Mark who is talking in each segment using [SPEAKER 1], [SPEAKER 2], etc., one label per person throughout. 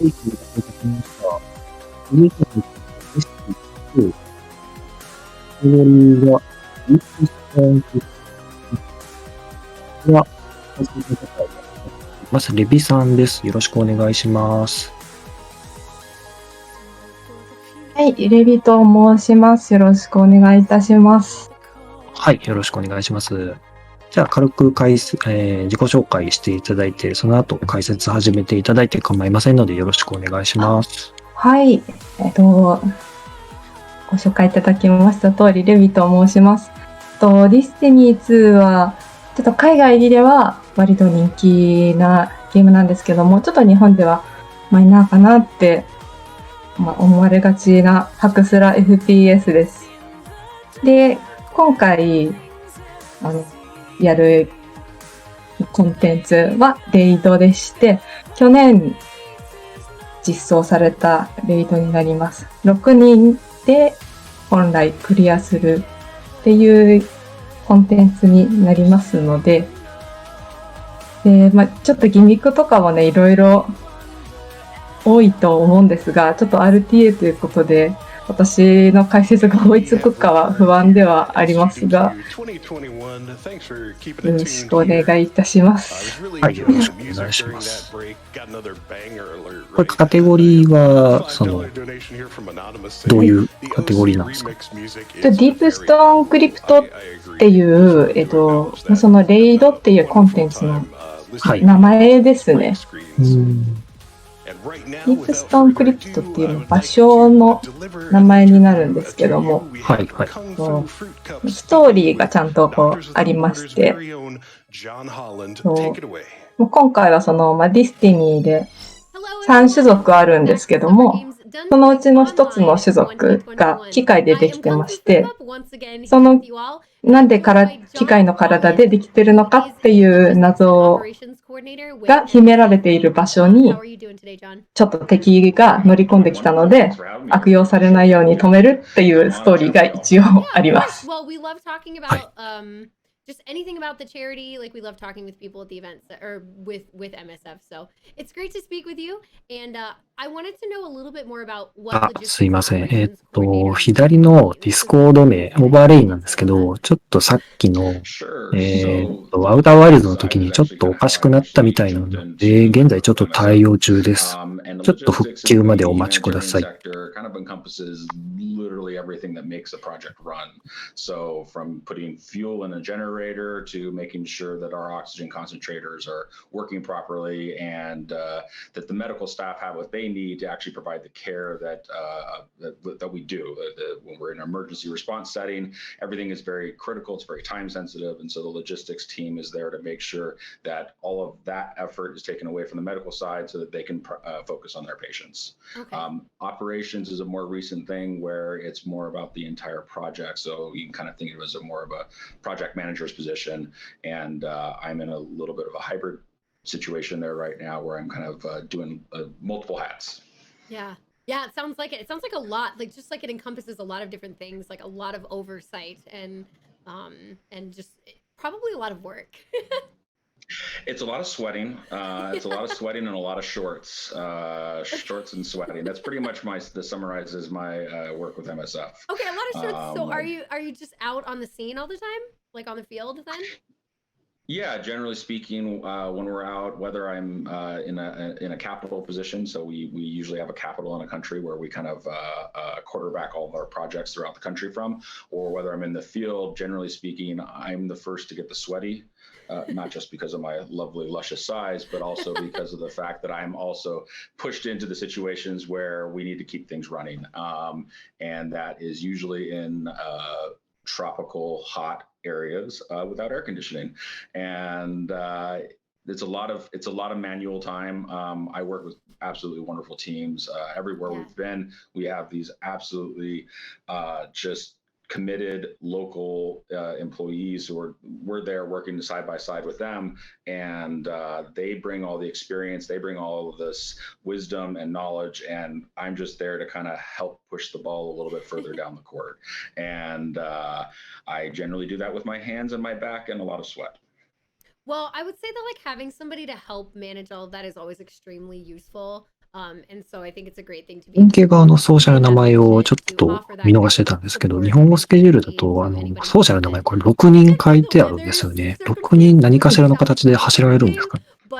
[SPEAKER 1] 商品が到着しました。ユーザーの SGDQ2021 カテゴリーがディープストーンクリプトでは、配信の方をまず、レビさんです。よろしくお願いします。
[SPEAKER 2] はい、レビと申します。よろしくお願いいたします。
[SPEAKER 1] はい、よろしくお願いします。じゃあ、軽く自己紹介していただいて、その後解説始めていただいて構いませんので、よろしくお願いします。
[SPEAKER 2] はい、ご紹介いただきました通り、レビと申します。ディスティニー2は、ちょっと海外では割と人気なゲームなんですけども、ちょっと日本ではマイナーかなって、思われがちなハクスラ FPS です。で、今回、やるコンテンツはレイドでして、去年実装されたレイドになります。6人で本来クリアするっていうコンテンツになりますので、ちょっとギミックとかもね、いろいろ多いと思うんですが、ちょっと RTA ということで、私の解説が追いつくかは不安ではありますが、よろしくお願いいたします。
[SPEAKER 1] はい、よろしくお願いします。これカテゴリーは、どういうカテゴリーなんですか？
[SPEAKER 2] ディープストーンクリプトっていう、そのレイドっていうコンテンツの名前ですね。ディープストーンクリプトっていうのは場所の名前になるんですけども、
[SPEAKER 1] はいはい、
[SPEAKER 2] ストーリーがちゃんとこうありまして、今回はその、ディスティニーで3種族あるんですけども、そのうちの一つの種族が機械でできてまして、そのなんで機械の体でできてるのかっていう謎が秘められている場所にちょっと敵が乗り込んできたので、悪用されないように止めるっていうストーリーが一応あります。
[SPEAKER 3] Just anything about the charity, like we love talking with people at the events or with MSF. So it's great to speak with you. And I wanted to know a little bit more about what logistics.
[SPEAKER 1] すいません。左のディスコード名、オーバーレインなんですけど、ちょっとさっきの、アウターワイルドの時にちょっとおかしくなったみたいなので、現在ちょっと対応中です。ちょっと復旧までお待ちください。
[SPEAKER 4] Literally everything that makes a project run. So from putting fuel in a generator to making sure that our oxygen concentrators are working properly and that the medical staff have what they need to actually provide the care that we do. When we're in an emergency response setting, everything is very critical, it's very time sensitive, and so the logistics team is there to make sure that all of that effort is taken away from the medical side so that they can focus on their patients.
[SPEAKER 3] Okay.
[SPEAKER 4] Operations is a more recent thing where it's more about the entire project. So you can kind of think of it as more of a project manager's position. And I'm in a little bit of a hybrid situation there right now where I'm kind of doing multiple hats.
[SPEAKER 3] Yeah. Yeah, it sounds like it. It sounds like a lot, like just like it encompasses a lot of different things, like a lot of oversight and just probably a lot of work.
[SPEAKER 4] It's a lot of sweating. It's a lot of sweating and a lot of shorts and sweating. That's pretty much that summarizes my work with MSF.
[SPEAKER 3] Okay, a lot of shorts. So are you just out on the scene all the time, like on the field then?
[SPEAKER 4] Yeah, generally speaking, when we're out, whether I'm in a capital position, so we usually have a capital in a country where we kind of quarterback all of our projects throughout the country from, or whether I'm in the field, generally speaking, I'm the first to get the sweaty. Not just because of my lovely, luscious size, but also because of the fact that I'm also pushed into the situations where we need to keep things running. And that is usually in tropical, hot areas without air conditioning. And it's a lot of manual time. I work with absolutely wonderful teams. Everywhere we've been, we have these absolutely just committed local employees we're there working side by side with them, and they bring all the experience, they bring all of this wisdom and knowledge, and I'm just there to kind of help push the ball a little bit further down the court. And I generally do that with my hands and my back and a lot of sweat.
[SPEAKER 3] Well, I would say that like having somebody to help manage all of that is always extremely useful.
[SPEAKER 1] 本家側のソーシャルの名前をちょっと見逃してたんですけど、日本語スケジュールだと、ソーシャルの名前これ6人書いてあるんですよね。6人何かしらの形で走られるんですか？
[SPEAKER 2] こ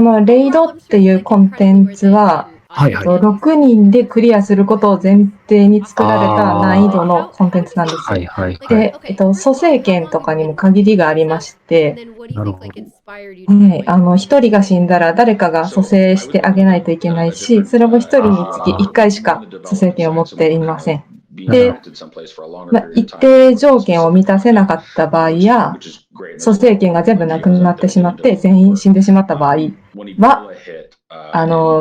[SPEAKER 2] のレイドっていうコンテンツは、6人でクリアすることを前提に作られた難易度のコンテンツなんですよ。で、蘇生権とかにも限りがありまして、
[SPEAKER 1] なるほど。
[SPEAKER 2] 1人が死んだら誰かが蘇生してあげないといけないし、それも1人につき1回しか蘇生権を持っていません。で、一定条件を満たせなかった場合や、蘇生権が全部なくなってしまって全員死んでしまった場合は、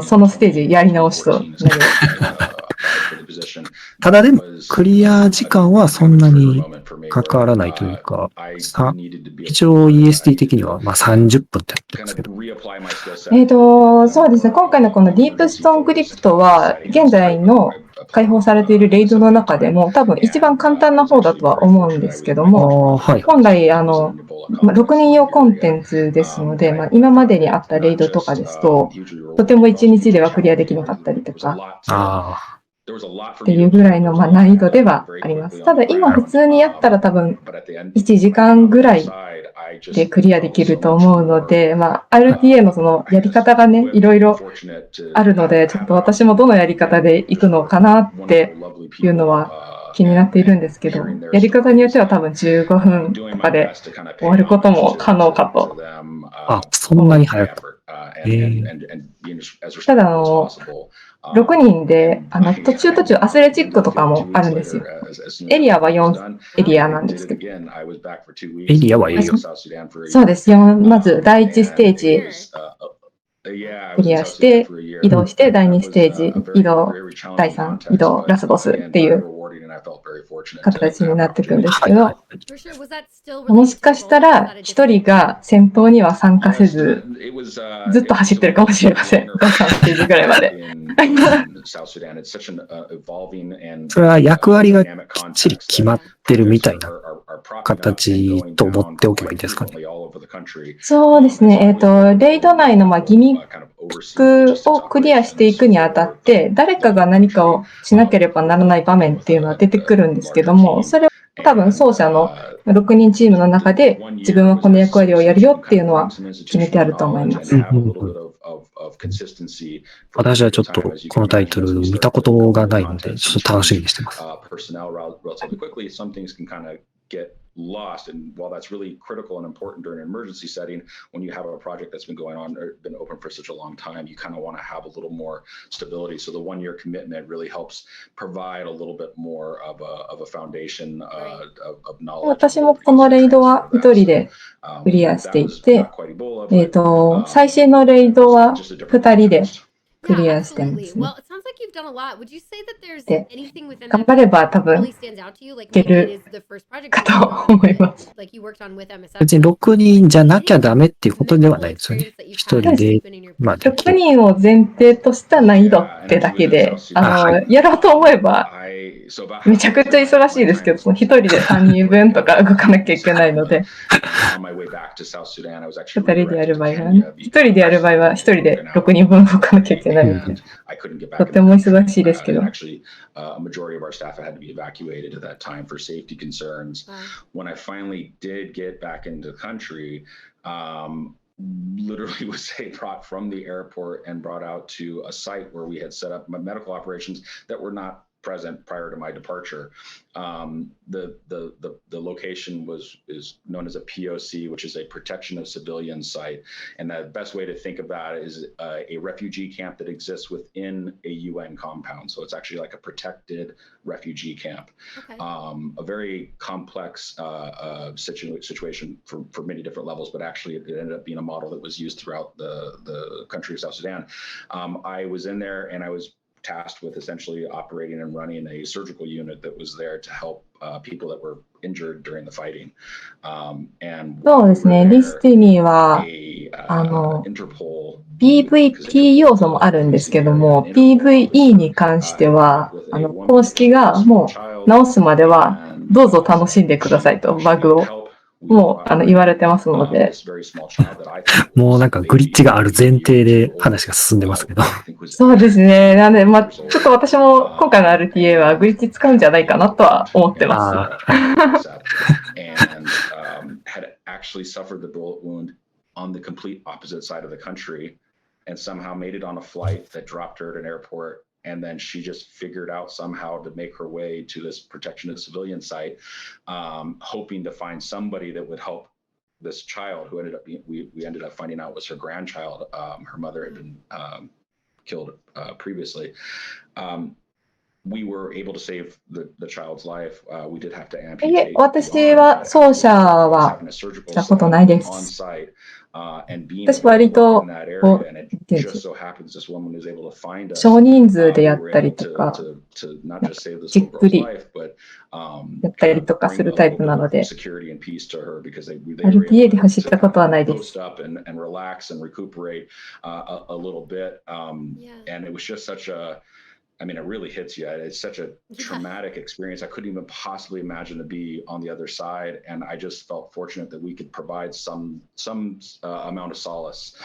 [SPEAKER 2] そのステージやり直しとなります。
[SPEAKER 1] ただでも、クリア時間はそんなにかからないというか、一応 EST 的には30分ってやってますけ
[SPEAKER 2] ど。そうですね。今回のこのディープストーンクリプトは、現在の開放されているレイドの中でも多分一番簡単な方だとは思うんですけども、本来6人用コンテンツですので、今までにあったレイドとかですと、とても1日ではクリアできなかったりとか、っていうぐらいの難易度ではあります。ただ今普通にやったら多分1時間ぐらいでクリアできると思うので、RTA のそのやり方がね、いろいろあるので、ちょっと私もどのやり方で行くのかなっていうのは気になっているんですけど、やり方によっては多分15分とかで終わることも可能かと。
[SPEAKER 1] そんなに早く。
[SPEAKER 2] ただ6人で途中アスレチックとかもあるんですよ。エリアは4エリアなんですけど。
[SPEAKER 1] エリアは4。
[SPEAKER 2] そうです。まず第1ステージクリアして移動して第2ステージ移動、第3移動ラスボスっていう形になっていくんですけど、もしかしたら1人が戦闘には参加せずずっと走ってるかもしれません。第3ステージぐらいまで。
[SPEAKER 1] それは役割がきっちり決まってるみたいな形と思っておけばいいですかね。
[SPEAKER 2] そうですね。レイド内のギミックをクリアしていくにあたって、誰かが何かをしなければならない場面っていうのは出てくるんですけども、それは多分奏者の6人チームの中で自分はこの役割をやるよっていうのは決めてあると思います。
[SPEAKER 1] 私はちょっとこのタイトル見たことがないので、ちょっと楽しみにしてます。
[SPEAKER 4] lost. And while that's really critical and important during an emergency setting, when you have a project that's been going on or been open for such a long time, you kind of want to have a little more stability. So the 1-year commitment really helps provide a little bit more of a foundation of knowledge.
[SPEAKER 2] 私もこのレイドは一人でクリアしていて、最新のレイドは2人でクリアしてますね。で、頑張れば多分いけるかと思います。
[SPEAKER 1] 別に6人じゃなきゃダメっていうことではないですよね。1人で、
[SPEAKER 2] 6人を前提とした難易度ってだけで、やろうと思えばめちゃくちゃ忙しいですけど、1人で3人分とか動かなきゃいけないので、2人でやる場合はね、1人でやる場合は1人で6人分動かなきゃいけないので、とても忙しいですけど。
[SPEAKER 4] A majority of our staff had to be evacuated at that time for safety concerns. When I finally did get back into the country, literally was brought from the airport and brought out to a site where we had set up medical operations that were not present prior to my departure. The location is known as a POC, which is a protection of civilians site. And the best way to think about it is a refugee camp that exists within a UN compound. So it's actually like a protected refugee camp. Okay. A very complex situation for many different levels, but actually it ended up being a model that was used throughout the country of South Sudan. I was in there and I was tasked with essentially operating and running a surgical unit that was there to help people that were injured during the fighting. And
[SPEAKER 2] そうですね、リスティニーはPVP 要素もあるんですけども、PVE に関しては公式がもう直すまではどうぞ楽しんでくださいと、バグを。も言われてますので。
[SPEAKER 1] もうなんかグリッチがある前提で話が進んでますけど。
[SPEAKER 2] そうですね。なんで、ちょっと私も今回の RTA はグリッチ使うんじゃないかなとは思ってます。
[SPEAKER 4] on the complete opposite side of the country and somehow made it on a flight that dropped her at an airport. And then she just figured out somehow to make her way to this protection of the civilian site, hoping to find somebody that would help this child who ended up being, we ended up finding out was her grandchild. Her mother had been killed previously. We were able to save the child's life. We did have to amputate.
[SPEAKER 2] 私は奏者はしたことないです。私割と少人数でやったりとか、じっくりやったりとかするタイプなので、RTA で走ったことはないです。
[SPEAKER 4] I mean, it really hits you. It's such a traumatic experience. I couldn't even possibly imagine to be on the other side. And I just felt fortunate that we could provide some amount of solace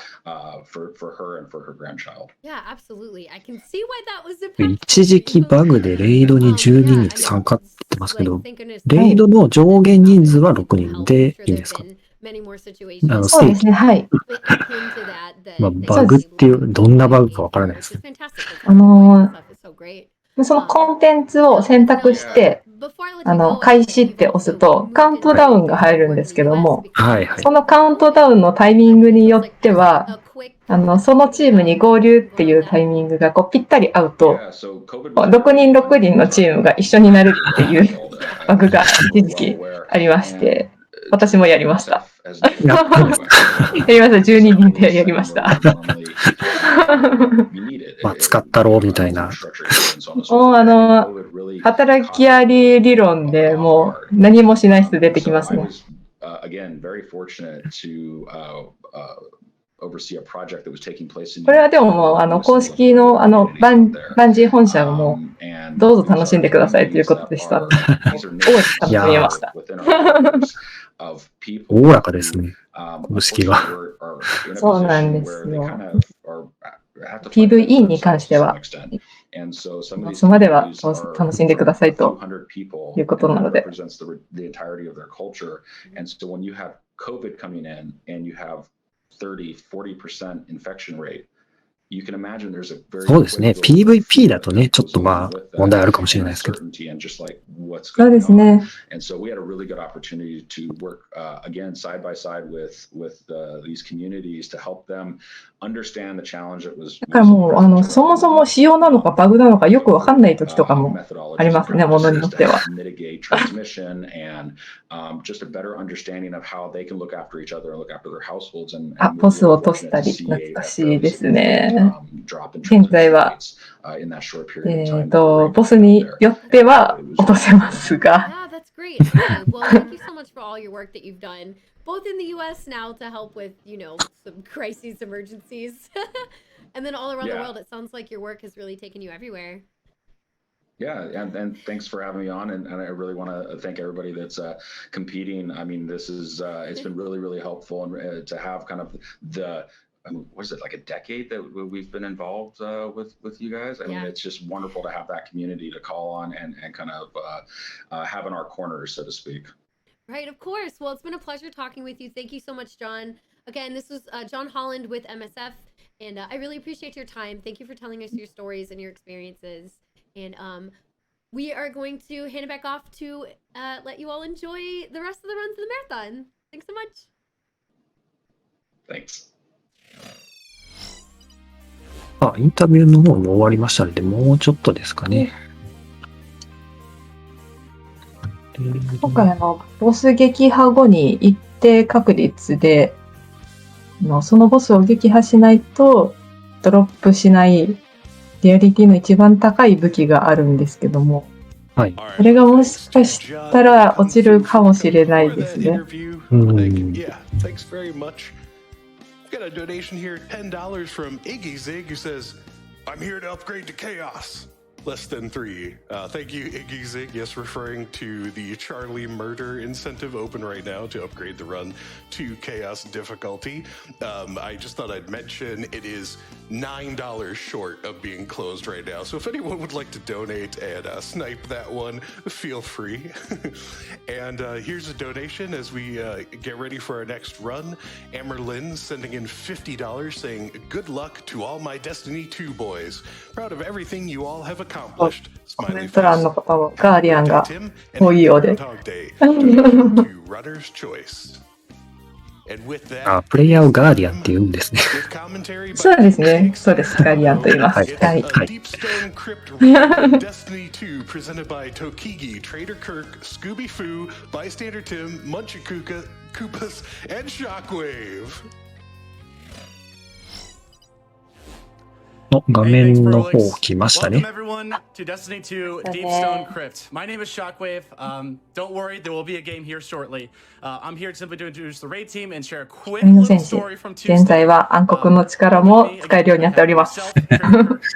[SPEAKER 4] for her and for her grandchild.
[SPEAKER 3] Yeah, absolutely. I can see why that was impactful.
[SPEAKER 1] 一時期バグでレイドに12人参加ってますけど、レイドの上限人数は6人でいいんですか？
[SPEAKER 2] そうですね、はい。
[SPEAKER 1] バグっていう、どんなバグかわからないですね。
[SPEAKER 2] そのコンテンツを選択して、開始って押すと、カウントダウンが入るんですけども、そのカウントダウンのタイミングによっては、そのチームに合流っていうタイミングがぴったり合うと、6人6人のチームが一緒になるっていうバグが一時期ありまして、私もやりました。やりました。12人でやりました。
[SPEAKER 1] まあ、使ったろうみたいな。
[SPEAKER 2] もう働きあり理論でもう何もしない人出てきますね。これはでももう公式のバンジー本社もどうぞ楽しんでくださいということでした。大きく楽しみました。
[SPEAKER 1] おおらかですね、公式が。
[SPEAKER 2] そうなんですよ。PVE に関しては、そこまでは楽しんでくださいということなので。
[SPEAKER 1] 30-40% infection rate. そうですね。PVP だとね、ちょっとまあ問題あるかもしれないですけど。
[SPEAKER 2] そうですね。だからもうそもそも仕様なのかバグなのかよくわかんない時とかもありますね、ものによっては。あ、ボスを落としたり懐かしいですね。現在は、ボスによっては落とせますが。
[SPEAKER 3] Both in the US now to help with, some crises, emergencies, and then all around the world. It sounds like your work has really taken you everywhere.
[SPEAKER 4] Yeah, and thanks for having me on, and I really want to thank everybody that's competing. I mean, this is it's been really, really helpful, and to have kind of what is it, like a decade that we've been involved with you guys? I mean, it's just wonderful to have that community to call on and kind of have in our corners, so to speak.
[SPEAKER 3] Right, of course. Well, it's been a pleasure talking with you. Thank you so much, John. Again, this was John Holland with MSF, and I really appreciate your time. Thank you for telling us your stories and your experiences. And we are going to hand it back off to let you all enjoy the rest of the runs of the marathon. Thanks so much.
[SPEAKER 4] Thanks.
[SPEAKER 1] インタビューの方も終わりましたので、もうちょっとですかね。
[SPEAKER 2] 今回ボス撃破後に一定確率でそのボスを撃破しないとドロップしないリアリティの一番高い武器があるんですけども、それがもしかしたら落ちるかもしれないですね。
[SPEAKER 5] Got a donation here, $10 from Iggy Zig, who says, I'm here to upgrade to Chaos. Less than 3. Thank you, Iggy Zig. Yes, referring to the Charlie Murder incentive open right now to upgrade the run to Chaos difficulty. I just thought I'd mention it is $9 short of being closed right now. So if anyone would like to donate and snipe that one, feel free. And here's a donation as we get ready for our next run. Amerlin sending in $50 saying, "Good luck to all my Destiny 2 boys. Proud of everything you all have accomplished."
[SPEAKER 2] コメント欄の方もガーディアンが多いようで。
[SPEAKER 1] プレイヤーをガーディアンって言うんですね。
[SPEAKER 2] そうですね。そうです。ガーディアンと言います。はい。
[SPEAKER 5] Deep Stone Crypt Destiny 2 presented by Tokeegee, Traderkirk, Scoobyfoo, BystanderTim, MunchaKoopas, and Shockwve.
[SPEAKER 1] の画面の方来ましたね。
[SPEAKER 6] Welcome everyone to Destiny 2 Deep Stone Crypt. My name is Shockwve. Don't worry, there will be a game here shortly. I'm here simply to introduce the raid team and share a quick little story from Tuesday.
[SPEAKER 2] 現在は暗黒の力も使えるようになっております。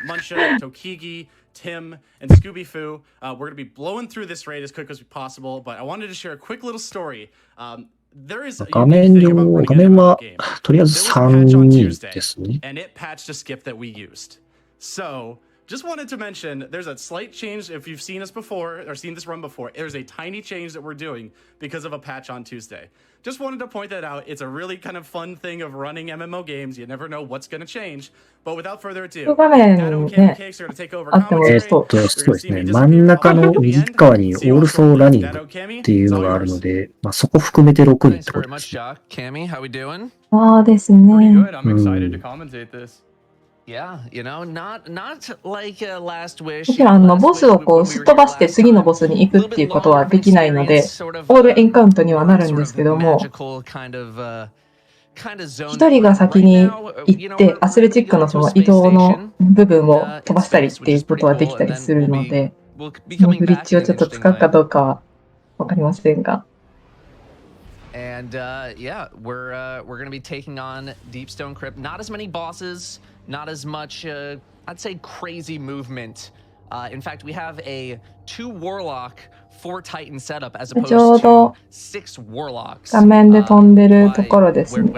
[SPEAKER 6] Muncha, Tokeegee, Tim, and Scoobyfoo. We're going to be blowing through this raid as quick as possible, but I wanted to share a quick little story. There is a
[SPEAKER 1] 画面はとりあえず3人ですね。
[SPEAKER 6] and it patched a skip that we used. So, just wanted to mention, there's a slight change. If you've seen us before or seen this run before, there's a tiny change that we're doing because of a patch on Tuesday. Just wanted to point that out. It's a really kind of fun thing of running MMO games. You never know what's going to change. But without further ado,
[SPEAKER 2] 画面ね、あっても
[SPEAKER 1] そうですね。真ん中の右側にオールソーランニングっていうのがあるので、まあ、そこ含めて6人ってことです。
[SPEAKER 2] ああですね。もちろんボスをこうすっ飛ばして次のボスに行くっていうことはできないので、オールエンカウントにはなるんですけども、一人が先に行ってアスレチックのその移動の部分を飛ばしたりっていうことはできたりするので、ブリッジをちょっと使うかどうかはわかりませんが。
[SPEAKER 7] And yeah, we're going to be taking on Deep Stone Crypt. Not as many bosses, not as much, I'd say, crazy movement. In fact, we have a 2 Warlock, 4 Titan setup as opposed to 6 Warlocks.
[SPEAKER 2] 画面で飛んでるところですね。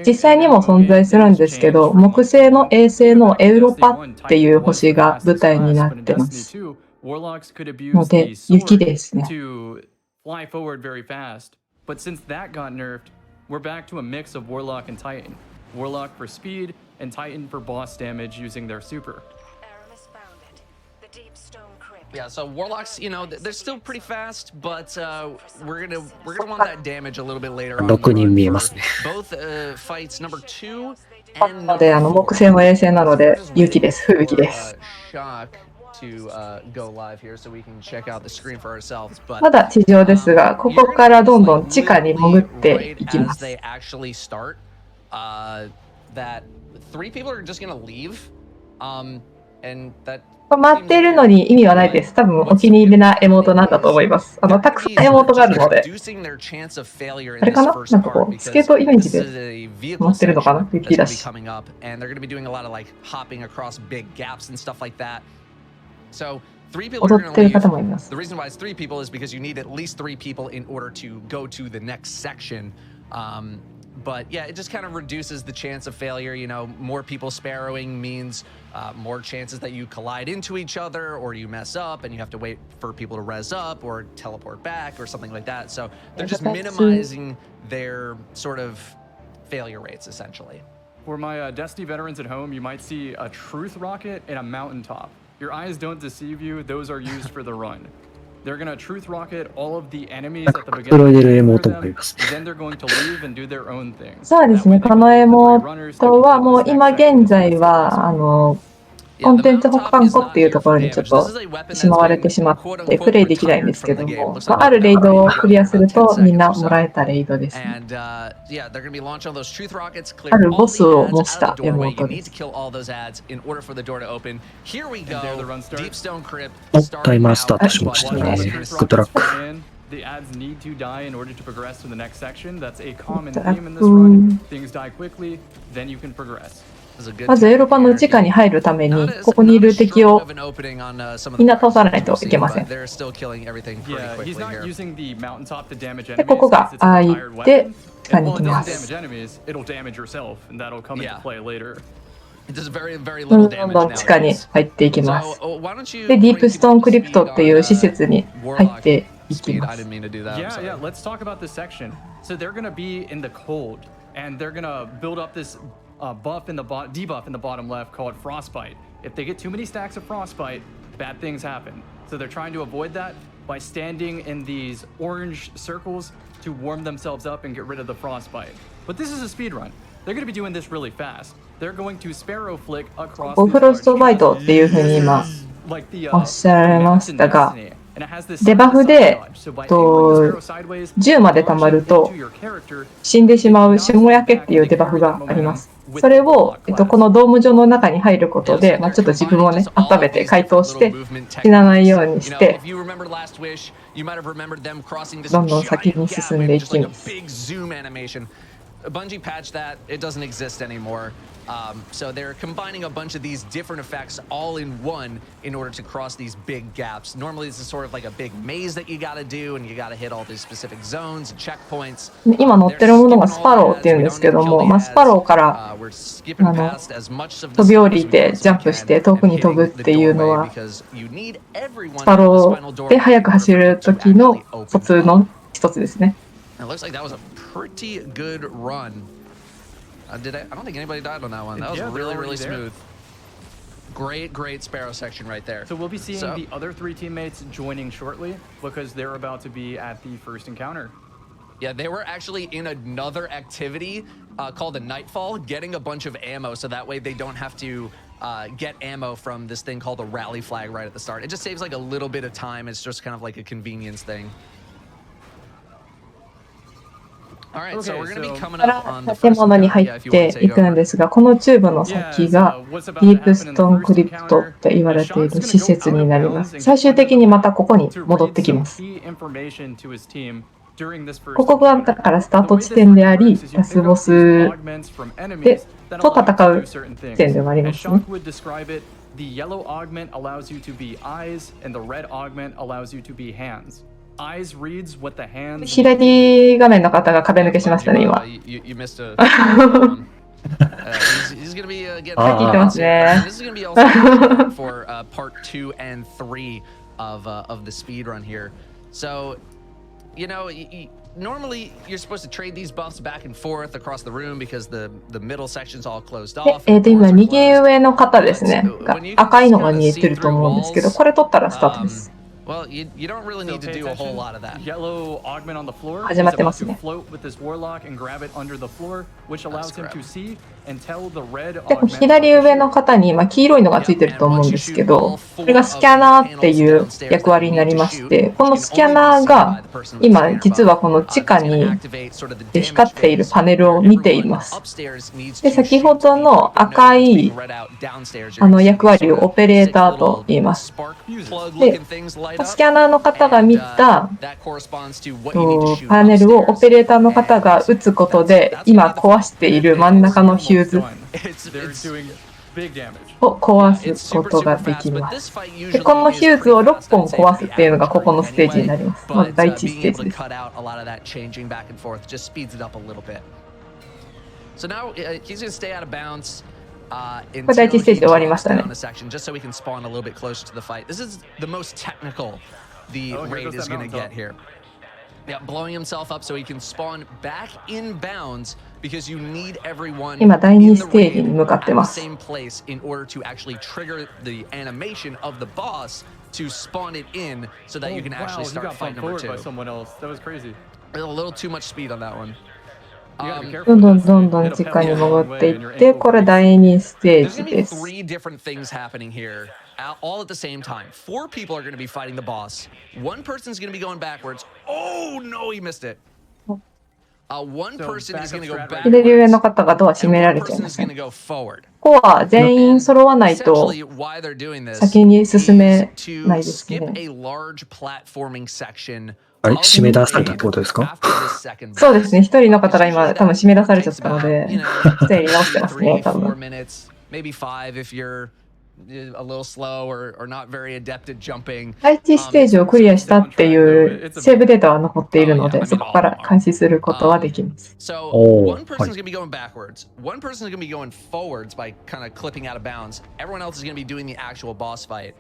[SPEAKER 2] 実際にも存在するんですけど、木星の衛星のエウロパっていう星が舞台になってます。ので、雪ですね。
[SPEAKER 8] Fly forward very fast, but since that got nerfed, we're back to a mix of Warlock and Titan. Warlock for speed and Titan for boss damage using their super.
[SPEAKER 7] Yeah, so Warlocks, you know, they're still pretty fast, but we're gonna want that damage a little bit later on.
[SPEAKER 1] 6人見えますね。
[SPEAKER 7] Both fights number 2
[SPEAKER 2] なので木星の衛星なので雪です。吹雪です。まだ地上ですが、ここからどんどん地下に潜っていきます。待っているのに意味はないです。多分お気に入りなエモートなんだと思います。たくさんエモートがあるので。あれかな、なんかこう、スケートイメージで待ってるのかな、雪だし。
[SPEAKER 7] So 3 people are going to leave. The reason why it's 3 people is because you need at least 3 people in order to go to the next section. But yeah, it just kind of reduces the chance of failure. You know, more people sparrowing means more chances that you collide into each other or you mess up and you have to wait for people to res up or teleport back or something like that. So they're just minimizing their sort of failure rates essentially.
[SPEAKER 8] For my Destiny veterans at home, you might see a truth rocket and a mountaintop. Your eyes don't deceive you, those are used for the run. They're going to truth rocket all of the enemies at the beginning of the game, then they're going to leave and do their own thing.
[SPEAKER 2] そうですね、このエモートはもう今現在はコンテンツ保管庫っていうところにちょっとしまわれてしまってプレイできないんですけども、あるレイドをクリアするとみんなもらえたレイドですね。あるボスを模したエモートです。
[SPEAKER 1] タイマースタートしましたね。グッドラック。
[SPEAKER 8] The ads need to die in order to progress to the next section. That's a common theme in this run. Things die quickly, then you can progress.
[SPEAKER 2] まずエロパの地下に入るために、ここにいる敵をみんな倒さないといけません。で、ここが開いて、地下に行きます。どんどん地下に入っていきます。で、ディープストーンクリプトっていう施設に入っていきます。
[SPEAKER 8] Yeah, let's talk about this section. So they're going to be in the cold, and they're going to build up this debuff in the bottom left called Frostbite. If they get too many stacks of Frostbite, bad things happen. So they're trying to avoid that by standing in these orange circles to warm themselves up and get rid of the Frostbite. But this is a speed run. They're going to be doing this really fast. They're going to Sparrow Flick across
[SPEAKER 2] フロストバイトっていうふうに今おっしゃられましたが、デバフで10まで溜まると死んでしまう霜焼けっていうデバフがあります。それを、このドーム上の中に入ることで、ちょっと自分をね、温めて解凍して死なないようにして、どんどん先に進んでいきます。
[SPEAKER 7] Bungie patched that. It doesn't exist anymore. So they're combining a bunch of these different effects all in one in order to cross these big gaps. Normally, this is sort of like a big maze that you gotta do, and you gotta hit all these specific zones and checkpoints.
[SPEAKER 2] 今乗ってるものがスパローっていうんですけども、スパローから飛び降りてジャンプして遠くに飛ぶっていうのは、スパローで速く走る時のコツの一つですね。
[SPEAKER 7] It looks like that was a pretty good run. I don't think anybody died on that one. That was really, really smooth. Great Sparrow section right there.
[SPEAKER 8] So we'll be seeing the other 3 teammates joining shortly because they're about to be at the first encounter.
[SPEAKER 7] Yeah, they were actually in another activity called the Nightfall, getting a bunch of ammo so that way they don't have to get ammo from this thing called the rally flag right at the start. It just saves like a little bit of time. It's just kind of like a convenience thing.
[SPEAKER 2] 建物に入っていくんですが、このチューブの先がディープストーンクリプトって言われている施設になります。最終的にまたここに戻ってきます。ここがだからスタート地点であり、ラスボスと戦う地点でもありますね。
[SPEAKER 8] The yellow augment allows you to be eyes, and the red augment allows you to be hands. Eyes reads what the hands.
[SPEAKER 2] 左画面の方が壁抜けしましたね、今。
[SPEAKER 7] You missed a. He's gonna be getting.
[SPEAKER 2] 聞いてますね。
[SPEAKER 7] This is gonna be also for part 2 and 3 of the speed run here. So, you know, normally you're supposed to trade these buffs back and forth across the room because the middle section's all closed off.
[SPEAKER 2] 今右上の方ですね。赤いのが見えてると思うんですけど、これ取ったらスタートです。
[SPEAKER 7] Well, you don't really need to do a whole lot of that.
[SPEAKER 8] Yellow augment on the floor.
[SPEAKER 2] 始まってますね。
[SPEAKER 8] Float with this warlock and grab it under the floor, which allows him to see and tell the red
[SPEAKER 2] で左上の方に黄色いのがついてると思うんですけど、これがスキャナーっていう役割になりまして、このスキャナーが今実はこの地下に光っているパネルを見ています。で、先ほどの赤い役割をオペレーターと言います。で、スキャナーの方が見たパネルをオペレーターの方が打つことで、今壊している真ん中のヒューズを壊すことができます。で、このヒューズを6本壊すっていうのがここのステージになります。まず第1ステージです。これ第1ステージで終わりましたね。
[SPEAKER 7] Yeah, blowing himself up so he can spawn back in bounds because you need everyone
[SPEAKER 2] 今第2ステージに向かってます。
[SPEAKER 7] in the same place in order to actually trigger the animation of the boss to spawn it in so that you can actually start fight number 2.
[SPEAKER 8] That was crazy.
[SPEAKER 7] A little too much speed on that one.
[SPEAKER 2] どんどん地下に戻っていって、これ第2ステージです。
[SPEAKER 7] Three different things happening here. All at the same time. 4 people are going to be fighting the boss. 1 person's going to be going backwards. Oh no, he missed it. 1 person is going to go backwards.
[SPEAKER 2] 左上の方がドア閉められちゃいました。ここは全員揃わないと先に進めないですね。
[SPEAKER 1] あれ、締め出されたってことですか？
[SPEAKER 7] second
[SPEAKER 2] そうですね。
[SPEAKER 7] boss.
[SPEAKER 2] 一人の方が今
[SPEAKER 7] Usually
[SPEAKER 2] 多分
[SPEAKER 7] that
[SPEAKER 2] 締め出されちゃっ
[SPEAKER 7] takes
[SPEAKER 2] たの
[SPEAKER 7] about,
[SPEAKER 2] で
[SPEAKER 7] you know,
[SPEAKER 2] 整理直してますね、
[SPEAKER 7] 3,
[SPEAKER 2] 多
[SPEAKER 7] 4
[SPEAKER 2] 分。
[SPEAKER 7] minutes, maybe 5 if you're a little slow or not very adept at jumping.
[SPEAKER 2] 第一ステージをクリアしたっていうセーブデータは残っているので、そこから開始することはできます。
[SPEAKER 7] So
[SPEAKER 1] おー、
[SPEAKER 7] one person's
[SPEAKER 1] はい。
[SPEAKER 7] going to be going backwards. One person's going to be going forwards by kind of clipping out of bounds. Everyone else is going to be doing the actual boss fight.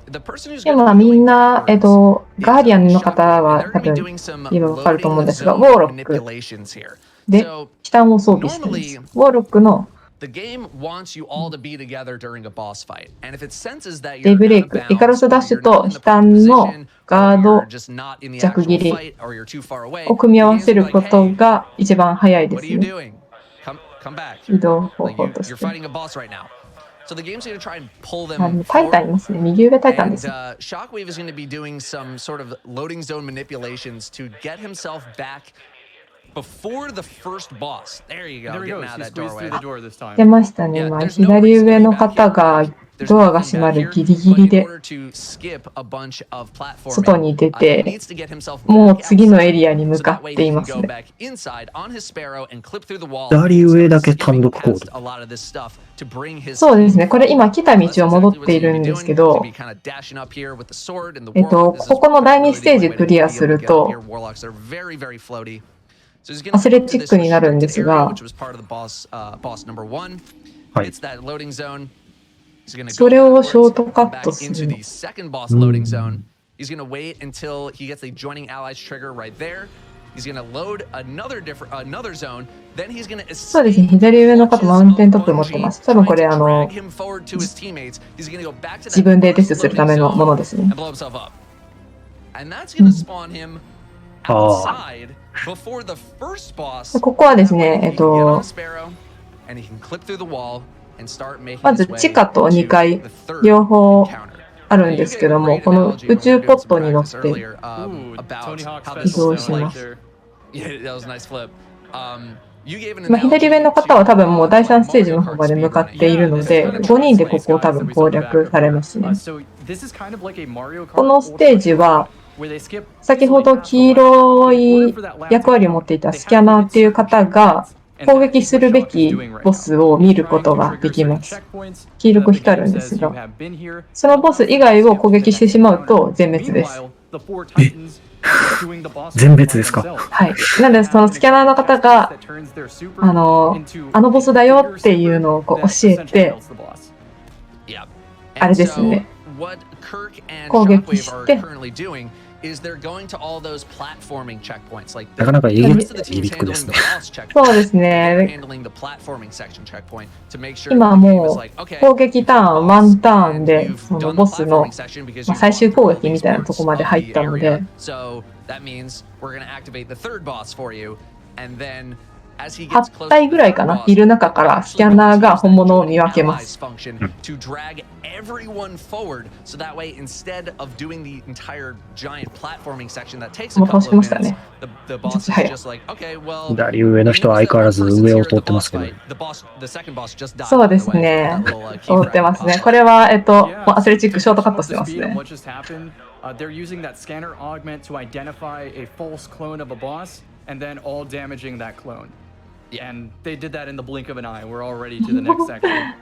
[SPEAKER 7] The person who's
[SPEAKER 2] で
[SPEAKER 7] going
[SPEAKER 2] も
[SPEAKER 7] to
[SPEAKER 2] み
[SPEAKER 7] be
[SPEAKER 2] ん
[SPEAKER 7] going
[SPEAKER 2] な、
[SPEAKER 7] backwards
[SPEAKER 2] ガーディアンの方
[SPEAKER 7] is
[SPEAKER 2] は
[SPEAKER 7] Shockwve.
[SPEAKER 2] 多
[SPEAKER 7] They're going to
[SPEAKER 2] 分
[SPEAKER 7] be doing some
[SPEAKER 2] 今わかると思うん
[SPEAKER 7] loading
[SPEAKER 2] ですが、ウ
[SPEAKER 7] zone
[SPEAKER 2] ォーロック
[SPEAKER 7] manipulations here.
[SPEAKER 2] で
[SPEAKER 7] So
[SPEAKER 2] チタンを装備しています。
[SPEAKER 7] normally
[SPEAKER 2] ウォーロックの
[SPEAKER 7] the game wants you all to be together during a boss fight. And if it senses that
[SPEAKER 2] デイ
[SPEAKER 7] you're
[SPEAKER 2] ブレ
[SPEAKER 7] out
[SPEAKER 2] イ
[SPEAKER 7] of
[SPEAKER 2] ク、イカロ
[SPEAKER 7] bounds
[SPEAKER 2] スダッ
[SPEAKER 7] or
[SPEAKER 2] シュ
[SPEAKER 7] you're not
[SPEAKER 2] と
[SPEAKER 7] in
[SPEAKER 2] チ
[SPEAKER 7] the
[SPEAKER 2] タ
[SPEAKER 7] proper
[SPEAKER 2] ンの
[SPEAKER 7] position
[SPEAKER 2] ガ
[SPEAKER 7] or
[SPEAKER 2] ード
[SPEAKER 7] you're just not in the
[SPEAKER 2] 弱
[SPEAKER 7] actual
[SPEAKER 2] 切り
[SPEAKER 7] fight or you're too far away,
[SPEAKER 2] を組み合わ
[SPEAKER 7] the
[SPEAKER 2] せ
[SPEAKER 7] game's
[SPEAKER 2] る
[SPEAKER 7] gonna be
[SPEAKER 2] こ
[SPEAKER 7] like,
[SPEAKER 2] と
[SPEAKER 7] hey,
[SPEAKER 2] が一番早いで
[SPEAKER 7] what are
[SPEAKER 2] す
[SPEAKER 7] you
[SPEAKER 2] ね。
[SPEAKER 7] doing? Come back.
[SPEAKER 2] 移動方
[SPEAKER 7] Like
[SPEAKER 2] 法
[SPEAKER 7] you,
[SPEAKER 2] とし
[SPEAKER 7] you're
[SPEAKER 2] て。
[SPEAKER 7] fighting a boss right now. So the game's going to try and pull
[SPEAKER 2] あ、で
[SPEAKER 7] them
[SPEAKER 2] もタイタンい
[SPEAKER 7] forward.
[SPEAKER 2] ますね。右上タイタンで
[SPEAKER 7] And
[SPEAKER 2] す。
[SPEAKER 7] Shockwave is going to be doing some sort of loading zone manipulations to get himself back before the first boss. There you go.
[SPEAKER 8] There he
[SPEAKER 7] Getting
[SPEAKER 8] goes.
[SPEAKER 7] out
[SPEAKER 8] He
[SPEAKER 7] of that
[SPEAKER 8] squeezed through
[SPEAKER 7] doorway.
[SPEAKER 8] the door this time.
[SPEAKER 2] 出ましたね。
[SPEAKER 7] Yeah,
[SPEAKER 2] 今、
[SPEAKER 7] there's no
[SPEAKER 2] 左
[SPEAKER 7] reason
[SPEAKER 2] 上
[SPEAKER 7] to be
[SPEAKER 2] の
[SPEAKER 7] back
[SPEAKER 2] 方
[SPEAKER 7] here.
[SPEAKER 2] が
[SPEAKER 7] There's
[SPEAKER 2] ドアが
[SPEAKER 7] nothing
[SPEAKER 2] 閉ま
[SPEAKER 7] back
[SPEAKER 2] る
[SPEAKER 7] here,
[SPEAKER 2] ギリギ
[SPEAKER 7] but
[SPEAKER 2] リ
[SPEAKER 7] in
[SPEAKER 2] で
[SPEAKER 7] order to skip a bunch of
[SPEAKER 2] 外
[SPEAKER 7] platforming,
[SPEAKER 2] に出
[SPEAKER 7] he
[SPEAKER 2] て、
[SPEAKER 7] needs to get himself
[SPEAKER 2] もう
[SPEAKER 7] back
[SPEAKER 2] 次のエ
[SPEAKER 7] outside
[SPEAKER 2] リアに向
[SPEAKER 7] so
[SPEAKER 2] か
[SPEAKER 7] that
[SPEAKER 2] っ
[SPEAKER 7] way
[SPEAKER 2] て
[SPEAKER 7] he
[SPEAKER 2] い
[SPEAKER 7] can
[SPEAKER 2] ます
[SPEAKER 7] go
[SPEAKER 2] ね。
[SPEAKER 7] back inside on his Sparrow and clip through the wall
[SPEAKER 1] 左
[SPEAKER 7] and
[SPEAKER 1] 上
[SPEAKER 7] start
[SPEAKER 1] だけ単
[SPEAKER 7] skipping
[SPEAKER 1] 独コー
[SPEAKER 7] past
[SPEAKER 1] ド。
[SPEAKER 7] a lot of this stuff to bring his
[SPEAKER 2] そうです
[SPEAKER 7] team
[SPEAKER 2] ね。これ
[SPEAKER 7] forward.
[SPEAKER 2] 今来た
[SPEAKER 7] So
[SPEAKER 2] 道
[SPEAKER 7] that's
[SPEAKER 2] を戻っ
[SPEAKER 7] exactly what
[SPEAKER 2] て
[SPEAKER 7] he's
[SPEAKER 2] いる
[SPEAKER 7] going to
[SPEAKER 2] ん
[SPEAKER 7] be
[SPEAKER 2] ですけ
[SPEAKER 7] doing. He's going to
[SPEAKER 2] ど、
[SPEAKER 7] be kind of dashing up here with the sword and the warlock. This is
[SPEAKER 2] ここの
[SPEAKER 7] kind
[SPEAKER 2] 第
[SPEAKER 7] of
[SPEAKER 2] 2
[SPEAKER 7] really
[SPEAKER 2] ス
[SPEAKER 7] the
[SPEAKER 2] テー
[SPEAKER 7] only
[SPEAKER 2] ジ
[SPEAKER 7] way
[SPEAKER 2] ク
[SPEAKER 7] to
[SPEAKER 2] リア
[SPEAKER 7] be
[SPEAKER 2] す
[SPEAKER 7] able to
[SPEAKER 2] る
[SPEAKER 7] get up
[SPEAKER 2] と、
[SPEAKER 7] here. Warlocks are very, very floaty. So he's going
[SPEAKER 2] ア
[SPEAKER 7] to
[SPEAKER 2] スレ
[SPEAKER 7] come
[SPEAKER 2] チ
[SPEAKER 7] to
[SPEAKER 2] ッ
[SPEAKER 7] this
[SPEAKER 2] クになるんで
[SPEAKER 7] restricted
[SPEAKER 2] す
[SPEAKER 7] area,
[SPEAKER 2] が、
[SPEAKER 7] which was part of the boss number 1.
[SPEAKER 1] はい。
[SPEAKER 7] Hits that loading zone. He's going to
[SPEAKER 2] そ
[SPEAKER 7] go
[SPEAKER 2] れをショー
[SPEAKER 7] backwards,
[SPEAKER 2] トカ
[SPEAKER 7] come
[SPEAKER 2] ット
[SPEAKER 7] back
[SPEAKER 2] す
[SPEAKER 7] into
[SPEAKER 2] るの。
[SPEAKER 7] the second boss loading zone. He's going to wait until he gets the joining allies trigger right there. He's going to load another zone. Then he's going to
[SPEAKER 2] そうですね。
[SPEAKER 7] escape
[SPEAKER 2] 左上の方、
[SPEAKER 7] punches
[SPEAKER 2] マウンテン
[SPEAKER 7] of
[SPEAKER 2] トップ持ってま
[SPEAKER 7] Bungie
[SPEAKER 2] す。多分
[SPEAKER 7] trying
[SPEAKER 2] これ
[SPEAKER 7] to drag him forward to his teammates. He's going to go back to
[SPEAKER 2] 自
[SPEAKER 7] that
[SPEAKER 2] 分でデ
[SPEAKER 7] first
[SPEAKER 2] スする
[SPEAKER 7] loading
[SPEAKER 2] ためのもの
[SPEAKER 7] zone
[SPEAKER 2] ですね。
[SPEAKER 7] and blow himself up. And that's going to spawn him outside before the first boss.
[SPEAKER 2] ここはです
[SPEAKER 7] That way
[SPEAKER 2] ね、
[SPEAKER 7] he can get on a Sparrow and he can clip through the wall and start making
[SPEAKER 2] ま
[SPEAKER 7] his
[SPEAKER 2] ず
[SPEAKER 7] way
[SPEAKER 2] 地下と2
[SPEAKER 7] to
[SPEAKER 2] 階
[SPEAKER 7] the third
[SPEAKER 2] 両方
[SPEAKER 7] encounter.
[SPEAKER 2] あるんですけども、この宇宙ポットに乗って
[SPEAKER 8] Ooh,
[SPEAKER 7] about
[SPEAKER 8] Tony Hawk's
[SPEAKER 7] how
[SPEAKER 2] 移
[SPEAKER 7] this
[SPEAKER 2] 動
[SPEAKER 8] special
[SPEAKER 2] し
[SPEAKER 8] sound
[SPEAKER 2] ま
[SPEAKER 8] right
[SPEAKER 2] す。
[SPEAKER 8] there.
[SPEAKER 7] Yeah, that was a nice flip. You gave an
[SPEAKER 2] まあ、左上の
[SPEAKER 7] analogy
[SPEAKER 2] 方は多分もう
[SPEAKER 7] to
[SPEAKER 2] 第
[SPEAKER 7] like
[SPEAKER 2] 3ステージ
[SPEAKER 7] Mario
[SPEAKER 2] の方まで
[SPEAKER 7] Kart
[SPEAKER 2] 向かっ
[SPEAKER 7] speedrunning.
[SPEAKER 2] ている
[SPEAKER 8] Yeah,
[SPEAKER 2] の
[SPEAKER 8] this
[SPEAKER 2] で、
[SPEAKER 8] kind of
[SPEAKER 2] 5人で
[SPEAKER 8] translates,
[SPEAKER 2] ここを多
[SPEAKER 8] guys,
[SPEAKER 2] 分
[SPEAKER 8] that we
[SPEAKER 2] 攻
[SPEAKER 8] saw the
[SPEAKER 2] 略
[SPEAKER 8] back
[SPEAKER 2] され
[SPEAKER 8] of
[SPEAKER 2] ます
[SPEAKER 8] here.
[SPEAKER 2] ね。
[SPEAKER 8] So this is kind of like a Mario Kart
[SPEAKER 2] このステージは、
[SPEAKER 8] where they skip
[SPEAKER 2] 先ほど黄色い役割を持っていたスキャナーっていう方が攻撃するべきボスを見ることができます。黄色く光るんですが、そのボス以外を攻撃してしまうと全滅です。
[SPEAKER 1] 全滅ですか？
[SPEAKER 2] はい。なので、そのスキャナーの方が、あのボスだよっていうのをこう教えて、あれですね。攻撃して、
[SPEAKER 1] なかなかえげついくですね。
[SPEAKER 2] そうですね。今もう攻撃ターン、ワンターンでそのボスの最終攻撃みたいなとこまで入ったので、8体ぐらいかな、いる中からスキャナーが本物を見分けます。もう倒しましたね。
[SPEAKER 1] 左上の人は相変わらず上を通ってますけど。
[SPEAKER 2] そうですね。通ってますね。これは、アスレチックショートカットしてますね。
[SPEAKER 8] They're using that scanner augment to identify a false clone of a boss and then all damaging that clone. And they did that in the blink of an eye. We're already to the next section.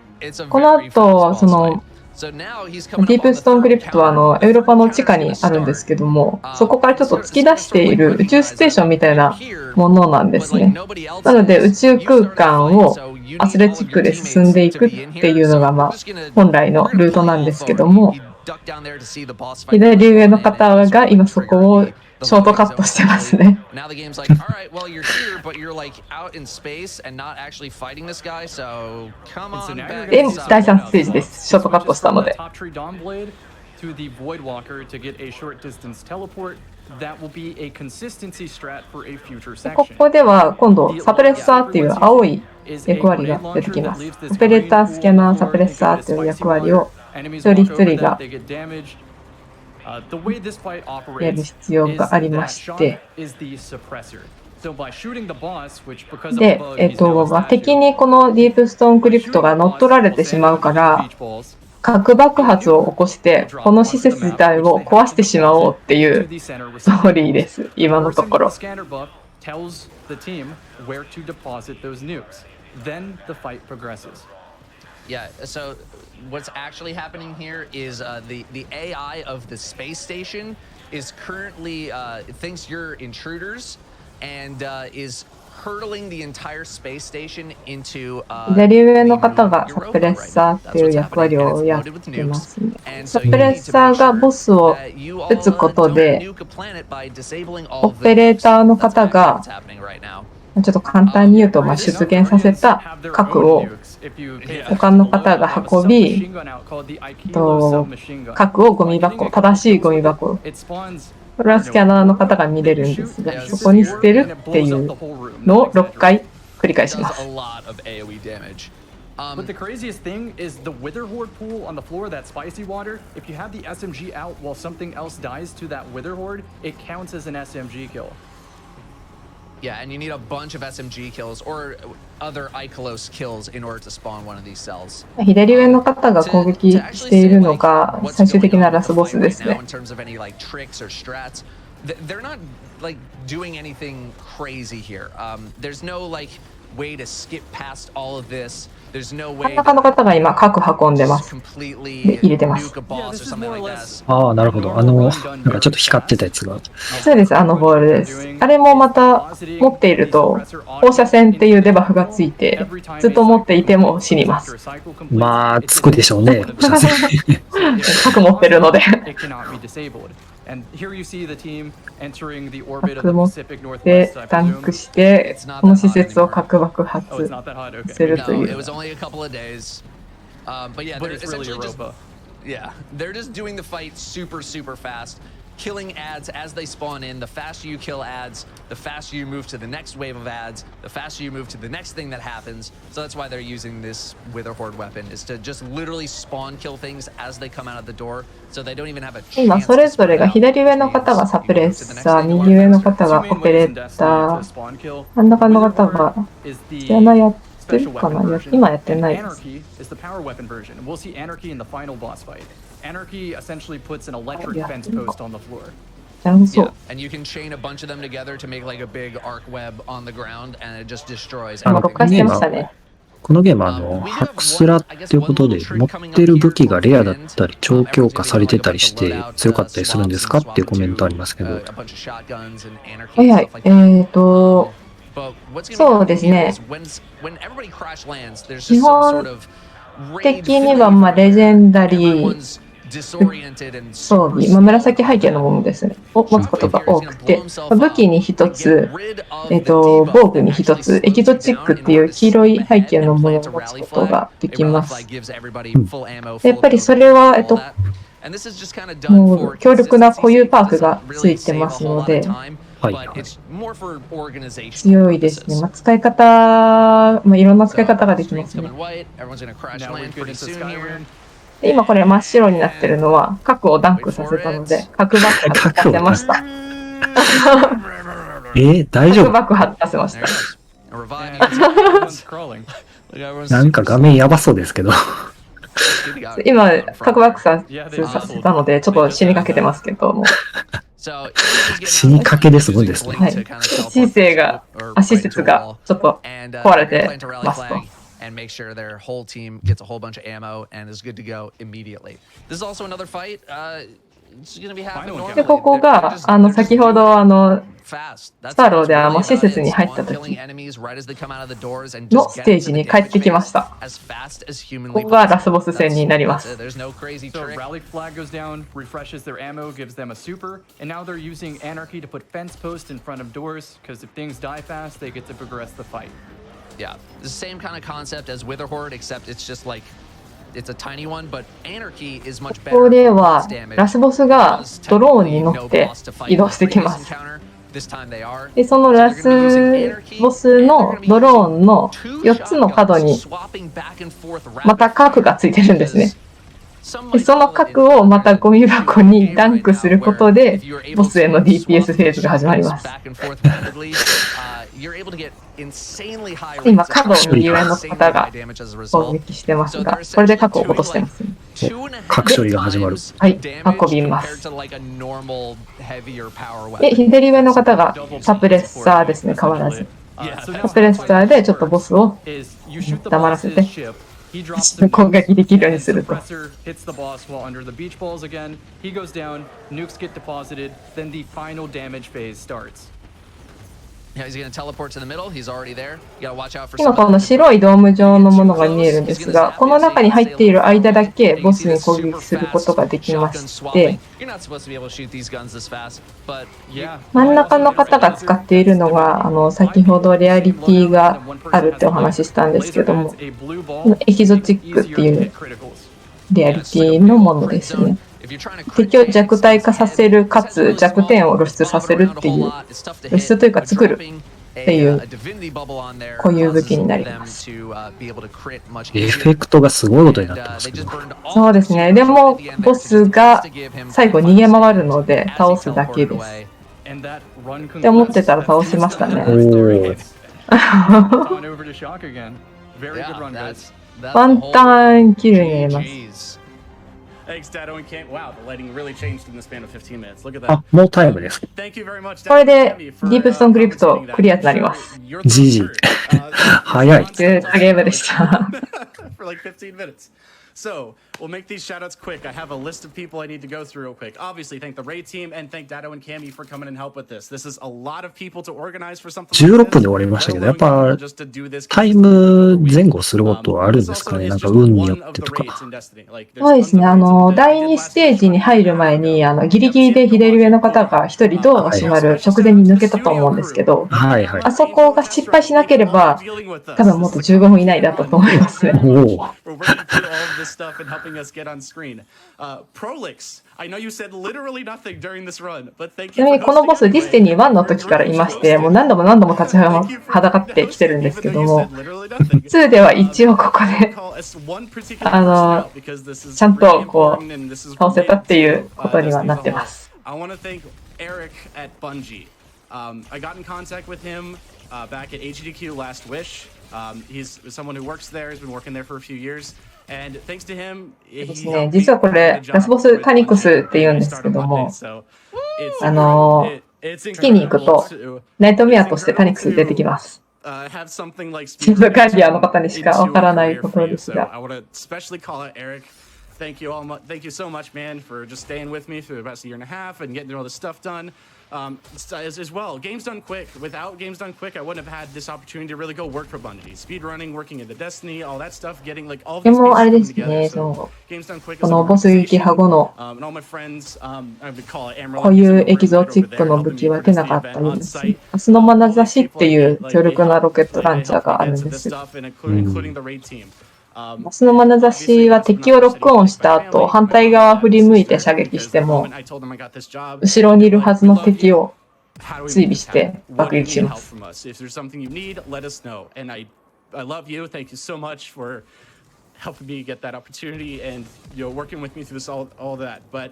[SPEAKER 2] この後、そのディープストーンクリプトはエウロパの地下にあるんですけども、そこからちょっと突き出している宇宙ステーションみたいなものなんですね。なので宇宙空間をアスレチックで進んでいくっていうのが、まあ、本来のルートなんですけども、左上の方が今そこをショートカットしてますね。で、第3ステージです。ショートカットしたので。ここでは今度サプレッサーっていう青い役割が出てきます。オペレーター、スキャナー、サプレッサーという役割を一人一人がやる必要がありまして、で、敵にこのディープストーンクリプトが乗っ取られてしまうから、核爆発を起こして、この施設自体を壊してしまおうっていうストーリーです、今のところ。
[SPEAKER 8] tells the team where to deposit those nukes. Then the fight progresses.
[SPEAKER 7] Yeah, so what's actually happening here is the AI of the space station is currently thinks you're intruders and is hurtling the entire space station into
[SPEAKER 2] 左上の方がサプレッサーっていう役割をやってますね。サプレッサーがボスを撃つことで、オペレーターの方がちょっと簡単に言うと、出現させた核を他の方が運び、核をゴミ箱、正しいゴミ箱、これはスキャナーの方が見れるんですが、そこに捨てるっていうのを6回繰り返します。
[SPEAKER 8] But the craziest thing is the Wither Horde pool on the floor, that spicy water. If you have the SMG out while something else dies to that Wither Horde, it counts as an SMG kill.
[SPEAKER 7] Yeah, and you need a bunch of SMG kills or other Ikelos kills in order to spawn one of these cells.
[SPEAKER 2] 左上の方が攻撃しているのが最終的なラスボスですね。
[SPEAKER 7] In terms of any like tricks or strats, they're not like doing anything crazy here. There's no like way to skip past all of this. There's no way.
[SPEAKER 2] 真ん中の方が今核運んでます。で、入れてます。
[SPEAKER 1] ああ、なるほど。なんかちょっと光ってたやつが。
[SPEAKER 2] そうです、あのボールです。あれもまた持っていると放射線っていうデバフがついて、ずっと持っていても死にます。
[SPEAKER 1] まあ、つくでしょうね。
[SPEAKER 2] 核持ってるので。
[SPEAKER 8] And here you see the team entering the orbit of
[SPEAKER 2] 核
[SPEAKER 8] the
[SPEAKER 2] 持っ
[SPEAKER 8] Pacific
[SPEAKER 2] て
[SPEAKER 8] Northwest,
[SPEAKER 2] タ
[SPEAKER 8] I
[SPEAKER 2] ンク
[SPEAKER 8] presume.
[SPEAKER 2] してこの施設を核爆発
[SPEAKER 8] Oh, it's not that hot. Okay.
[SPEAKER 2] すると
[SPEAKER 7] No,
[SPEAKER 2] い
[SPEAKER 7] it
[SPEAKER 2] う。
[SPEAKER 7] was only a couple of days. But yeah,
[SPEAKER 8] But
[SPEAKER 7] they're
[SPEAKER 8] it's really
[SPEAKER 7] essentially just
[SPEAKER 8] Europa.
[SPEAKER 7] yeah, they're just doing the fight super fast, killing ads as they spawn in. The faster you kill ads, the faster you move to the next wave of ads, the faster you move to the next thing that happens. So that's why they're using this Wither Horde weapon, is to just literally spawn kill things as they come out of the door, so they don't even have a chance.
[SPEAKER 2] 今それぞれが左上の方がサプレッサー、右上の方がオペレーター、真ん中の方がスキャナやってるかな、今やってないです。
[SPEAKER 8] Anarchy is the power weapon version. We'll see Anarchy in the final boss fight. Anarchy essentially puts an electric fence post on the floor.
[SPEAKER 2] なるほど、そ
[SPEAKER 7] Yeah,
[SPEAKER 2] う。
[SPEAKER 7] and you can chain a bunch of them together to make like a big arc web on the ground, and it just destroys
[SPEAKER 2] 今
[SPEAKER 7] everything.
[SPEAKER 2] 6回してましたね。
[SPEAKER 1] このゲームハクスラっていうことで、持ってる武器がレアだったり、超強化されてたりして強かったりするんですかっていうコメントありますけど。
[SPEAKER 2] はいはい、そうですね。基本的にはレジェンダリー装備、紫背景のものですね、を持つことが多くて、武器に一つ、防具に一つ、エキゾチックっていう黄色い背景のものを持つことができます。やっぱりそれは、もう強力な固有パークがついてますので、強いですね。使い方、いろんな使い方ができますね。今これ真っ白になってるのは核をダンクさせたので核爆発させました。
[SPEAKER 1] 大丈夫？
[SPEAKER 2] 核爆発させました。
[SPEAKER 1] なんか画面やばそうですけど。
[SPEAKER 2] 今核爆発させたのでちょっと死にかけてますけども。
[SPEAKER 1] 死にかけで済むんですね。
[SPEAKER 2] はい。施設がちょっと壊れてますと。
[SPEAKER 7] And make sure their whole team gets a whole bunch of ammo and is good to go immediately. This is also another fight. It's going to be happening normally.
[SPEAKER 2] でここが先ほどスタローで施設に入った時のステージに帰ってきました。ここがラスボス戦になります。
[SPEAKER 8] So Rally Flag goes down, refreshes their ammo, gives them a super, and now they're using Anarchy to put fence posts in front of doors, because if things die fast, they get to progress the fight.
[SPEAKER 7] Yeah, the same kind of concept as Wither Horde, except it's just like it's a tiny one, but Anarchy is much better.
[SPEAKER 2] ここではラスボスがドローンに乗って移動してきます。で、そのラスボスのドローンの4つの角にまた核がついてるんですね。で、その核をまたゴミ箱にダンクすることで、ボスへの DPS フェーズが始まります。今、角右上の方が攻撃してますが、これで核を落としてますね。
[SPEAKER 1] 核処理が始まる。
[SPEAKER 2] はい、運びます。で、左上の方がサプレッサーですね、変わらず。サプレッサーでちょっとボスを黙らせて、攻撃できるようにすると。今この白いドーム状のものが見えるんですが、この中に入っている間だけボスに攻撃することができまして、真ん中の方が使っているのが先ほどレアリティがあるってお話ししたんですけども、エキゾチックっていうレアリティのものですね。敵を弱体化させるかつ弱点を露出させるっていう、露出というか作るっていう固有武器になります。エフ
[SPEAKER 1] ェクトがすごいことになってますね。
[SPEAKER 2] そうですね。でもボスが最後逃げ回るので倒すだけです。って思ってたら倒しましたね。ワンターンキルになります。
[SPEAKER 1] あ、もうタイムです。
[SPEAKER 2] これでディープストーンクリプトクリアとなります。
[SPEAKER 1] GG。早い。
[SPEAKER 2] ゲームでした。
[SPEAKER 6] So we'll make these shoutouts quick. I have a list of people I need to go through real quick. Obviously, thank the raid team and thank Dado and Cami for coming and help with this. This is a lot of people to organize for something.
[SPEAKER 1] 16分で終わりましたけど、やっぱタイム前後することはあるんですかね。なんか運によってとか。
[SPEAKER 2] そうですね。第2ステージに入る前にギリギリで左上の方が一人ドアが閉まる直前に抜けたと思うんですけど、
[SPEAKER 1] はいはい。
[SPEAKER 2] あそこが失敗しなければ、多分もっと15分以内だったと思いますね。
[SPEAKER 6] this stuff and helping us get on screen. Prolix, I know you said literally nothing during this run, but thank you.
[SPEAKER 2] ちなみにこのボスディスティニー1の時からいまして、もう何度も立ちはだかってきてるんですけども、2では一応ここでちゃんとこう倒せたっていうことにはなってます。
[SPEAKER 6] I want to thank Eric at Bungie. I got in contact with him back at SGDQ Last Wish. He's someone who works there. He's been working there for a few years. And thanks to him,
[SPEAKER 2] ですね、実はこれラスボスタニクスって言うんですけども、月に行くとナイトメアとしてタニクス出てきます。チームガーディアンの方にしかわからないことですが。
[SPEAKER 6] Thank you so much, man, for just staying with me through the past year and a half and getting all this stuff done. As well, Games Done Quick. Without Games Done Quick, I wouldn't have had this opportunity to really go work for Bungie. Speedrunning, working into Destiny, all that stuff, getting like all these
[SPEAKER 2] things
[SPEAKER 6] together. So, Games Done Quick is
[SPEAKER 2] このボス撃破後のこういうエキゾチックの武器は出なかったようです。明日の眼差しっていう強力なロケットランチャーがあるんです。明日の眼差しは敵をロックオンした後、反対側振り向いて射撃しても、後ろにいるはずの敵を追尾して爆撃します。
[SPEAKER 6] helping me get that opportunity and working with me through this all that. But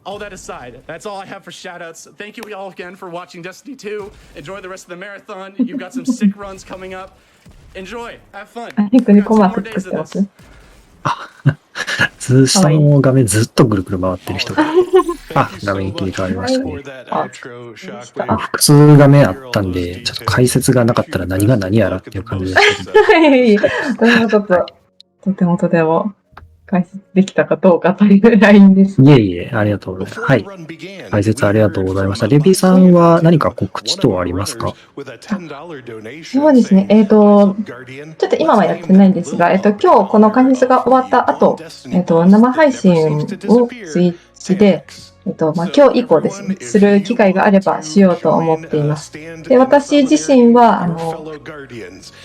[SPEAKER 6] all that aside, that's all I have for shoutouts. Thank you all again for watching Destiny 2. Enjoy the rest of the marathon. You've got some sick runs coming up. Enjoy. Have fun.
[SPEAKER 1] 下の画面ずっとぐるぐる回ってる人が。あ、画面切り替わりましたね。複数画面あったんで、ちょっと解説がなかったら何が何やらっていう感じですけど。
[SPEAKER 2] とても解説できたかどうかというラインです。
[SPEAKER 1] いえいえ、ありがとうございます。はい。解説ありがとうございました。レビさんは何か告知等ありますか？
[SPEAKER 2] そうですね。ちょっと今はやってないんですが、今日この解説が終わった後、生配信をツイッチで、今日以降ですね、する機会があればしようと思っています。で、私自身は、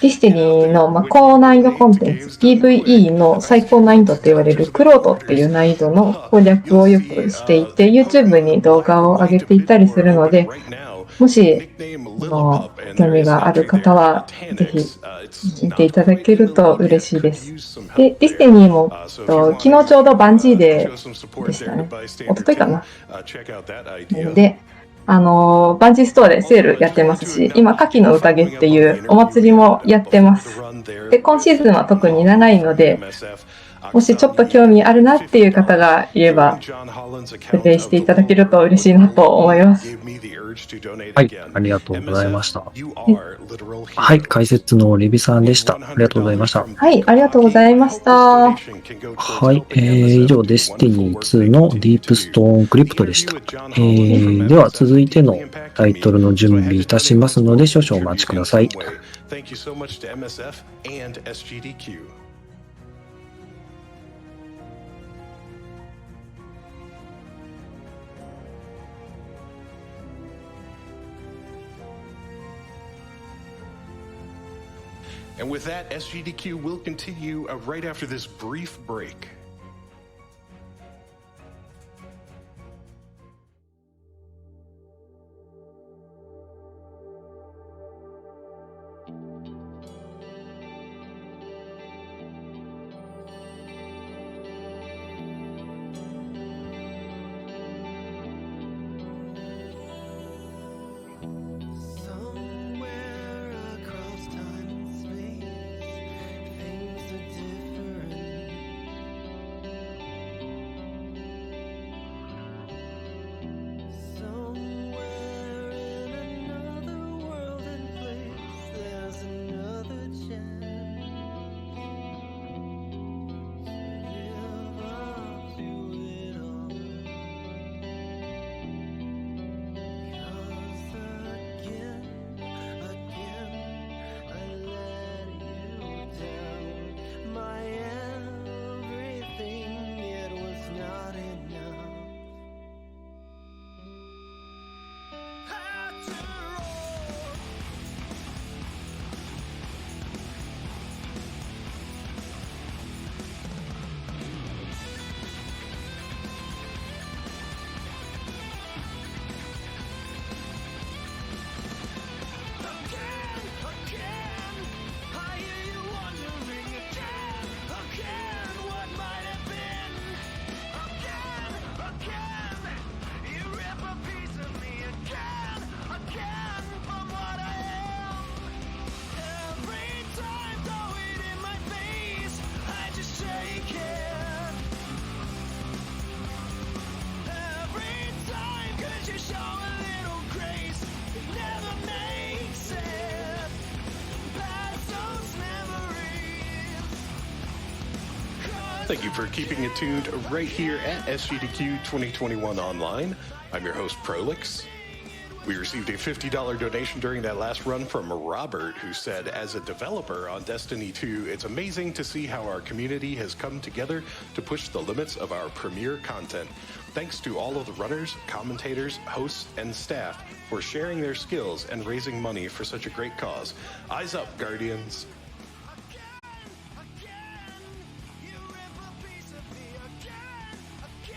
[SPEAKER 2] ディスティニーの、高難易度コンテンツ、PVE の最高難易度と言われるクロードっていう難易度の攻略をよくしていて、YouTube に動画を上げていたりするので、もし興味がある方はぜひ見ていただけると嬉しいです。で、ディスティニーも昨日ちょうどバンジーデーでしたね。一昨日かな。で、バンジーストアでセールやってますし、今、夏季の宴っていうお祭りもやってます。で、今シーズンは特に長いので、もしちょっと興味あるなっていう方がいれば、プレイしていただけると嬉しいなと思います。
[SPEAKER 1] はい、ありがとうございました。はい、解説のレビさんでした。ありがとうございました。
[SPEAKER 2] はい、ありがとうございました。
[SPEAKER 1] はい、以上、デスティニー2のディープストーンクリプトでした。では、続いてのタイトルの準備いたしますので、少々お待ちください。
[SPEAKER 5] Thank you so much to MSF and SGDQ. And with that, SGDQ will continue right after this brief break. Thank you for keeping it tuned right here at SGDQ2021 Online. I'm your host, Prolix. We received a $50 donation during that last run from Robert, who said, as a developer on Destiny 2, it's amazing to see how our community has come together to push the limits of our premier content. Thanks to all of the runners, commentators, hosts, and staff for sharing their skills and raising money for such a great cause. Eyes up, Guardians.